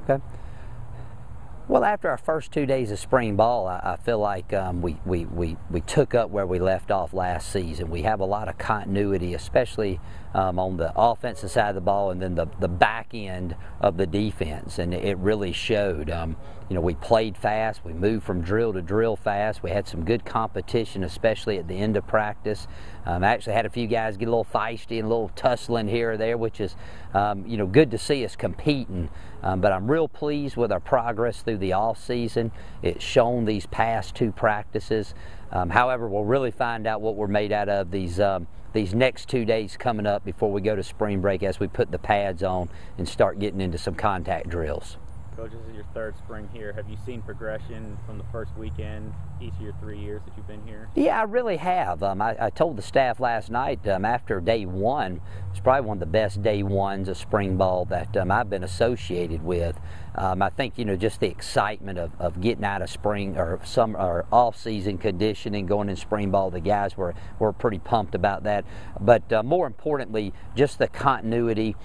Okay. Well, after our first 2 days of spring ball, I feel like we took up where we left off last season. We have a lot of continuity, especially on the offensive side of the ball, and then the back end of the defense, and it really showed. You know, we played fast. We moved from drill to drill fast. We had some good competition, especially at the end of practice. I actually had a few guys get a little feisty and a little tussling here or there, which is, you know, good to see us competing. But I'm real pleased with our progress through the off season. It's shown these past 2 practices. However, we'll really find out what we're made out of these next 2 days coming up before we go to spring break, as we put the pads on and start getting into some contact drills. Coach, this is your 3rd spring here. Have you seen progression from the first weekend each of your 3 years that you've been here? Yeah, I really have. I told the staff last night, after day 1, it's probably one of the best day 1s of spring ball that I've been associated with. I think, you know, just the excitement of getting out of spring or off-season conditioning, going in spring ball, the guys were pretty pumped about that. But more importantly, just the continuity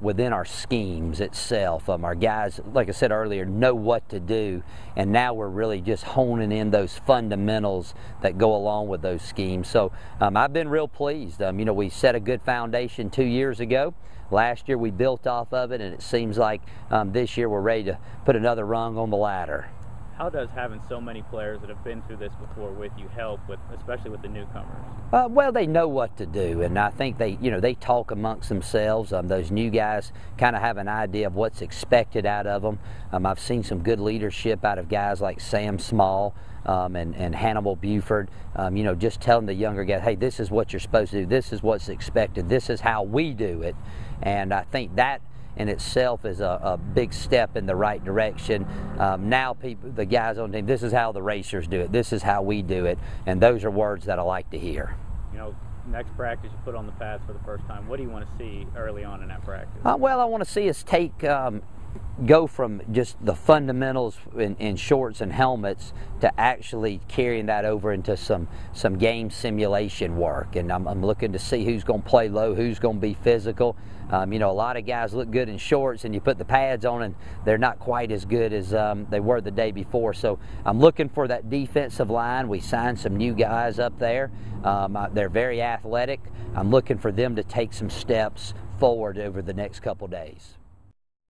within our schemes itself. Our guys, like I said earlier, know what to do, and now we're really just honing in those fundamentals that go along with those schemes. So I've been real pleased. You know, we set a good foundation 2 years ago. Last year we built off of it, and it seems like this year we're ready to put another rung on the ladder. How does having so many players that have been through this before with you help, especially with the newcomers? Well, they know what to do, and I think they talk amongst themselves. Those new guys kind of have an idea of what's expected out of them. I've seen some good leadership out of guys like Sam Small and Hannibal Buford. You know, just telling the younger guys, hey, this is what you're supposed to do. This is what's expected. This is how we do it. And I think that in itself is a big step in the right direction. Now the guys on the team, this is how the racers do it. This is how we do it. And those are words that I like to hear. You know, next practice you put on the pads for the first time. What do you want to see early on in that practice? Well, I want to see us go from just the fundamentals in shorts and helmets to actually carrying that over into some game simulation work. And I'm looking to see who's going to play low, who's going to be physical. You know, a lot of guys look good in shorts, and you put the pads on and they're not quite as good as they were the day before. So I'm looking for that defensive line. We signed some new guys up there. They're very athletic. I'm looking for them to take some steps forward over the next couple days.